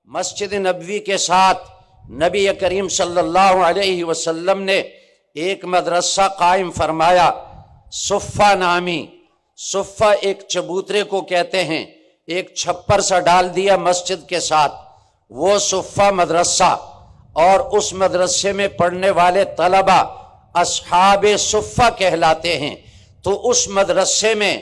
مسجد نبوی کے ساتھ نبی کریم صلی اللہ علیہ وسلم نے ایک مدرسہ قائم فرمایا، صفہ نامی۔ صفہ ایک چبوترے کو کہتے ہیں، ایک چھپر سا ڈال دیا مسجد کے ساتھ، وہ صفہ مدرسہ، اور اس مدرسے میں پڑھنے والے طلبہ اصحاب صفہ کہلاتے ہیں۔ تو اس مدرسے میں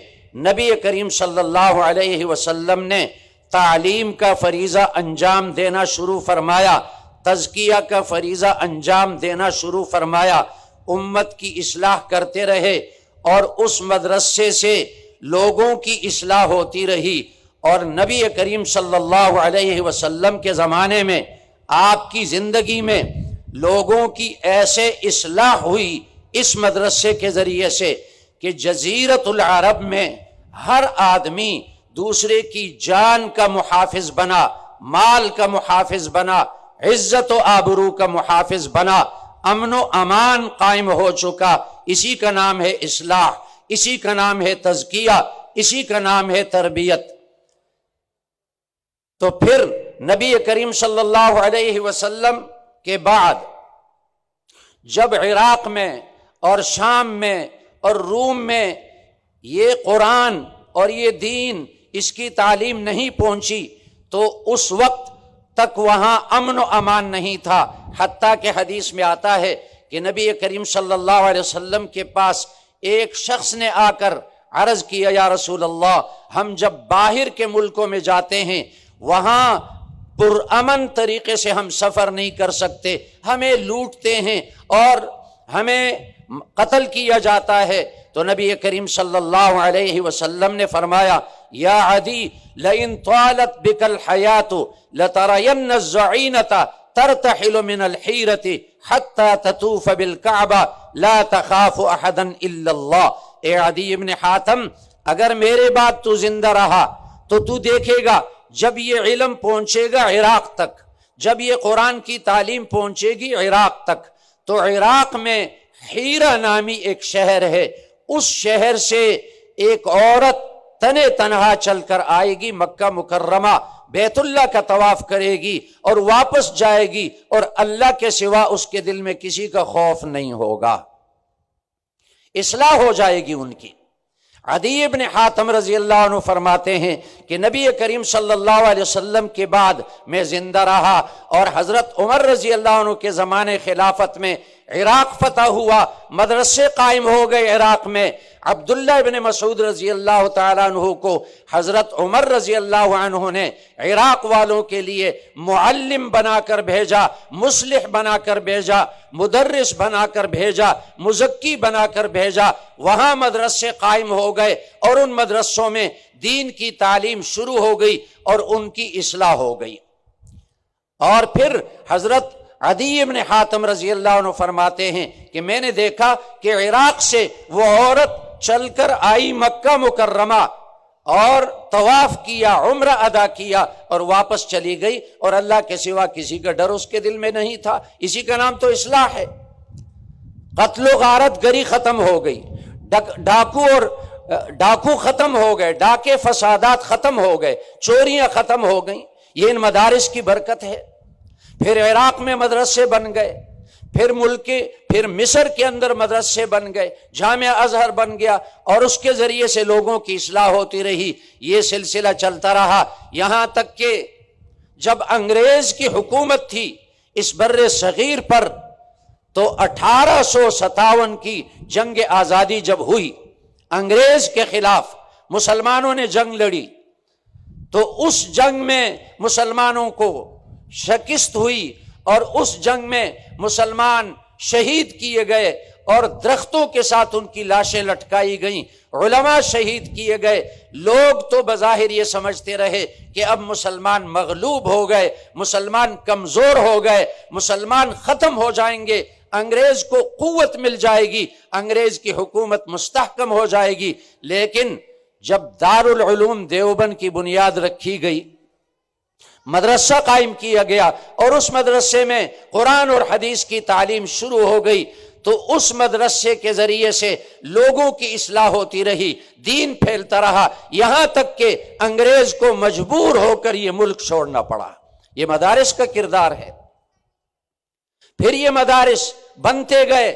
نبی کریم صلی اللہ علیہ وسلم نے تعلیم کا فریضہ انجام دینا شروع فرمایا، تزکیہ کا فریضہ انجام دینا شروع فرمایا، امت کی اصلاح کرتے رہے، اور اس مدرسے سے لوگوں کی اصلاح ہوتی رہی۔ اور نبی کریم صلی اللہ علیہ وسلم کے زمانے میں، آپ کی زندگی میں لوگوں کی ایسے اصلاح ہوئی اس مدرسے کے ذریعے سے کہ جزیرۃ العرب میں ہر آدمی دوسرے کی جان کا محافظ بنا، مال کا محافظ بنا، عزت و آبرو کا محافظ بنا، امن و امان قائم ہو چکا۔ اسی کا نام ہے اصلاح، اسی کا نام ہے تزکیہ، اسی کا نام ہے تربیت۔ تو پھر نبی کریم صلی اللہ علیہ وسلم کے بعد جب عراق میں اور شام میں اور روم میں یہ قرآن اور یہ دین، اس کی تعلیم نہیں پہنچی، تو اس وقت تک وہاں امن و امان نہیں تھا، حتیٰ کہ حدیث میں آتا ہے کہ نبی کریم صلی اللہ علیہ وسلم کے پاس ایک شخص نے آ کر عرض کیا، یا رسول اللہ، ہم جب باہر کے ملکوں میں جاتے ہیں وہاں پرامن طریقے سے ہم سفر نہیں کر سکتے، ہمیں لوٹتے ہیں اور ہمیں قتل کیا جاتا ہے۔ تو نبی کریم صلی اللہ علیہ وسلم نے فرمایا، یا عدی لئن طالت بک الحیات لترین الزعینۃ ترتحل من الحیرۃ حتی تطوف بالکعبہ لا تخاف احدا الا اللہ۔ اے عدی ابن حاتم، اگر میرے بعد تو زندہ رہا تو تو دیکھے گا جب یہ علم پہنچے گا عراق تک، جب یہ قرآن کی تعلیم پہنچے گی عراق تک، تو عراق میں حیرہ نامی ایک شہر ہے، اس شہر سے ایک عورت تنے تنہا چل کر آئے گی مکہ مکرمہ، بیت اللہ کا طواف کرے گی اور واپس جائے گی، اور اللہ کے سوا اس کے دل میں کسی کا خوف نہیں ہوگا، اصلاح ہو جائے گی ان کی۔ عدی ابن حاتم رضی اللہ عنہ فرماتے ہیں کہ نبی کریم صلی اللہ علیہ وسلم کے بعد میں زندہ رہا، اور حضرت عمر رضی اللہ عنہ کے زمانے خلافت میں عراق فتح ہوا، مدرسے قائم ہو گئے عراق میں۔ عبداللہ ابن مسعود رضی اللہ تعالیٰ عنہ کو حضرت عمر رضی اللہ عنہ نے عراق والوں کے لیے معلم بنا کر بھیجا، مصلح بنا کر بھیجا، مدرس بنا کر بھیجا، مزکی بنا کر بھیجا۔ وہاں مدرسے قائم ہو گئے، اور ان مدرسوں میں دین کی تعلیم شروع ہو گئی اور ان کی اصلاح ہو گئی۔ اور پھر حضرت عدی ابن حاتم رضی اللہ عنہ فرماتے ہیں کہ میں نے دیکھا کہ عراق سے وہ عورت چل کر آئی مکہ مکرمہ اور طواف کیا، عمرہ ادا کیا اور واپس چلی گئی، اور اللہ کے سوا کسی کا ڈر اس کے دل میں نہیں تھا۔ اسی کا نام تو اصلاح ہے۔ قتل و غارت گری ختم ہو گئی، ڈاکو ختم ہو گئے، ڈاکے فسادات ختم ہو گئے، چوریاں ختم ہو گئیں، یہ ان مدارس کی برکت ہے۔ پھر عراق میں مدرسے بن گئے، پھر مصر کے اندر مدرسے بن گئے، جامعہ ازہر بن گیا، اور اس کے ذریعے سے لوگوں کی اصلاح ہوتی رہی۔ یہ سلسلہ چلتا رہا یہاں تک کہ جب انگریز کی حکومت تھی اس بر صغیر پر، تو 1857 کی جنگ آزادی جب ہوئی، انگریز کے خلاف مسلمانوں نے جنگ لڑی، تو اس جنگ میں مسلمانوں کو شکست ہوئی، اور اس جنگ میں مسلمان شہید کیے گئے، اور درختوں کے ساتھ ان کی لاشیں لٹکائی گئیں، علماء شہید کیے گئے۔ لوگ تو بظاہر یہ سمجھتے رہے کہ اب مسلمان مغلوب ہو گئے، مسلمان کمزور ہو گئے، مسلمان ختم ہو جائیں گے، انگریز کو قوت مل جائے گی، انگریز کی حکومت مستحکم ہو جائے گی۔ لیکن جب دارالعلوم دیوبند کی بنیاد رکھی گئی، مدرسہ قائم کیا گیا، اور اس مدرسے میں قرآن اور حدیث کی تعلیم شروع ہو گئی، تو اس مدرسے کے ذریعے سے لوگوں کی اصلاح ہوتی رہی، دین پھیلتا رہا، یہاں تک کہ انگریز کو مجبور ہو کر یہ ملک چھوڑنا پڑا۔ یہ مدارس کا کردار ہے۔ پھر یہ مدارس بنتے گئے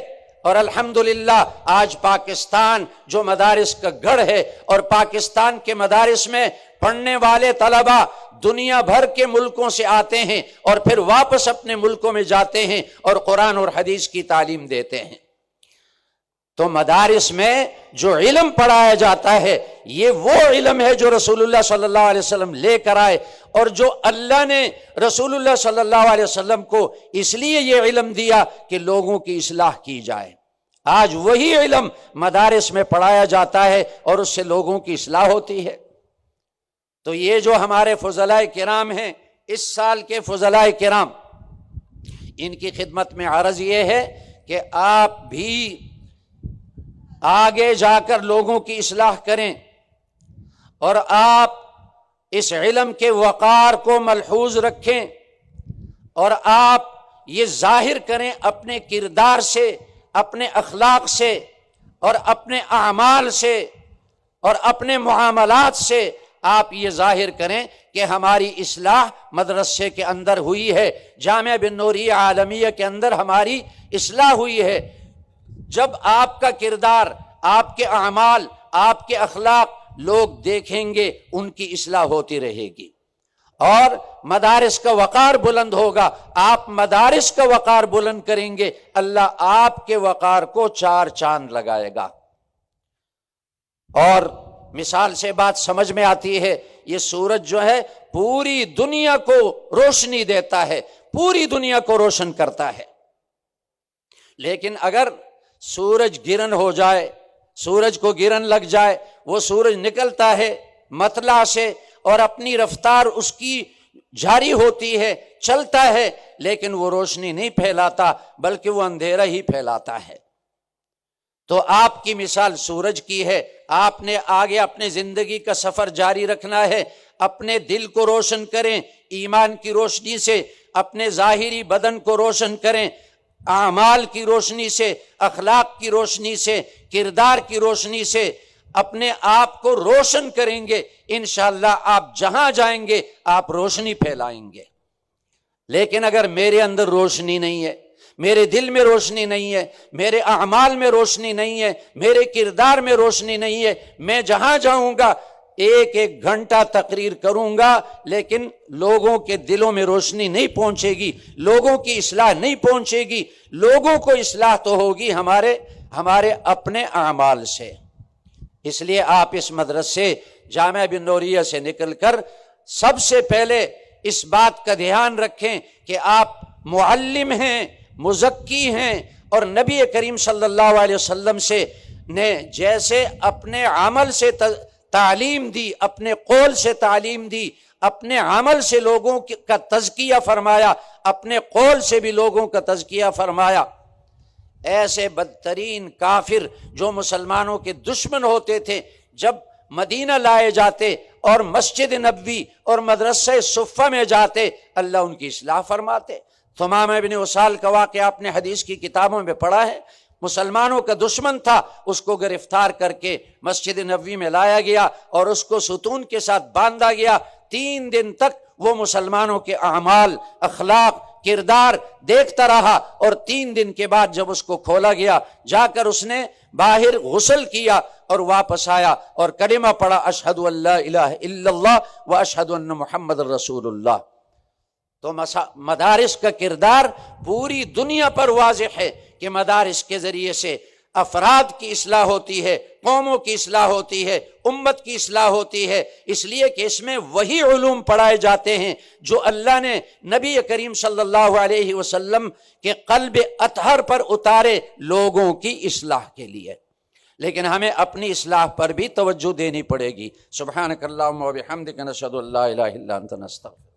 اور الحمدللہ آج پاکستان جو مدارس کا گڑھ ہے، اور پاکستان کے مدارس میں پڑھنے والے طلبہ دنیا بھر کے ملکوں سے آتے ہیں اور پھر واپس اپنے ملکوں میں جاتے ہیں اور قرآن اور حدیث کی تعلیم دیتے ہیں۔ تو مدارس میں جو علم پڑھایا جاتا ہے یہ وہ علم ہے جو رسول اللہ صلی اللہ علیہ وسلم لے کر آئے، اور جو اللہ نے رسول اللہ صلی اللہ علیہ وسلم کو اس لیے یہ علم دیا کہ لوگوں کی اصلاح کی جائے۔ آج وہی علم مدارس میں پڑھایا جاتا ہے اور اس سے لوگوں کی اصلاح ہوتی ہے۔ تو یہ جو ہمارے فضلاء کرام ہیں، اس سال کے فضلاء کرام، ان کی خدمت میں عرض یہ ہے کہ آپ بھی آگے جا کر لوگوں کی اصلاح کریں، اور آپ اس علم کے وقار کو ملحوظ رکھیں، اور آپ یہ ظاہر کریں اپنے کردار سے، اپنے اخلاق سے، اور اپنے اعمال سے، اور اپنے معاملات سے آپ یہ ظاہر کریں کہ ہماری اصلاح مدرسے کے اندر ہوئی ہے، جامعہ بن نوریہ عالمیہ کے اندر ہماری اصلاح ہوئی ہے۔ جب آپ کا کردار، آپ کے اعمال، آپ کے اخلاق لوگ دیکھیں گے، ان کی اصلاح ہوتی رہے گی، اور مدارس کا وقار بلند ہوگا۔ آپ مدارس کا وقار بلند کریں گے، اللہ آپ کے وقار کو چار چاند لگائے گا۔ اور مثال سے بات سمجھ میں آتی ہے، یہ سورج جو ہے پوری دنیا کو روشنی دیتا ہے، پوری دنیا کو روشن کرتا ہے، لیکن اگر سورج گرن ہو جائے، سورج کو گرن لگ جائے، وہ سورج نکلتا ہے مطلع سے اور اپنی رفتار اس کی جاری ہوتی ہے، چلتا ہے، لیکن وہ روشنی نہیں پھیلاتا بلکہ وہ اندھیرا ہی پھیلاتا ہے۔ تو آپ کی مثال سورج کی ہے۔ آپ نے آگے اپنے زندگی کا سفر جاری رکھنا ہے، اپنے دل کو روشن کریں ایمان کی روشنی سے، اپنے ظاہری بدن کو روشن کریں اعمال کی روشنی سے، اخلاق کی روشنی سے، کردار کی روشنی سے، اپنے آپ کو روشن کریں گے، انشاءاللہ آپ جہاں جائیں گے آپ روشنی پھیلائیں گے۔ لیکن اگر میرے اندر روشنی نہیں ہے، میرے دل میں روشنی نہیں ہے، میرے اعمال میں روشنی نہیں ہے، میرے کردار میں روشنی نہیں ہے، میں جہاں جاؤں گا ایک ایک گھنٹہ تقریر کروں گا لیکن لوگوں کے دلوں میں روشنی نہیں پہنچے گی، لوگوں کی اصلاح نہیں پہنچے گی۔ لوگوں کو اصلاح تو ہوگی ہمارے اپنے اعمال سے۔ اس لیے آپ اس مدرسے جامعہ بن نوریہ سے نکل کر سب سے پہلے اس بات کا دھیان رکھیں کہ آپ معلم ہیں، مزکی ہیں، اور نبی کریم صلی اللہ علیہ وسلم سے نے جیسے اپنے عمل سے تعلیم دی، اپنے قول سے تعلیم دی، اپنے عمل سے لوگوں کا تزکیہ فرمایا، اپنے قول سے بھی لوگوں کا تزکیہ فرمایا۔ ایسے بدترین کافر جو مسلمانوں کے دشمن ہوتے تھے، جب مدینہ لائے جاتے اور مسجد نبوی اور مدرسہ صفہ میں جاتے، اللہ ان کی اصلاح فرماتے۔ ثمامہ ابن اسال کا واقعہ آپ نے حدیث کی کتابوں میں پڑھا ہے، مسلمانوں کا دشمن تھا، اس کو گرفتار کر کے مسجد نبوی میں لایا گیا اور اس کو ستون کے ساتھ باندھا گیا۔ 3 دن تک وہ مسلمانوں کے اعمال، اخلاق، کردار دیکھتا رہا، اور 3 دن کے بعد جب اس کو کھولا گیا، جا کر اس نے باہر غسل کیا اور واپس آیا اور کلمہ پڑھا، اشہد ان لا الہ الا اللہ و اشہد ان محمد رسول اللہ۔ تو مدارس کا کردار پوری دنیا پر واضح ہے کہ مدارس کے ذریعے سے افراد کی اصلاح ہوتی ہے، قوموں کی اصلاح ہوتی ہے، امت کی اصلاح ہوتی ہے، اس لیے کہ اس میں وہی علوم پڑھائے جاتے ہیں جو اللہ نے نبی کریم صلی اللہ علیہ وسلم کے قلب اطہر پر اتارے لوگوں کی اصلاح کے لیے۔ لیکن ہمیں اپنی اصلاح پر بھی توجہ دینی پڑے گی۔ سبحانک اللہم و بحمدک، نشہد ان لا الہ الا انت، نستغفرک۔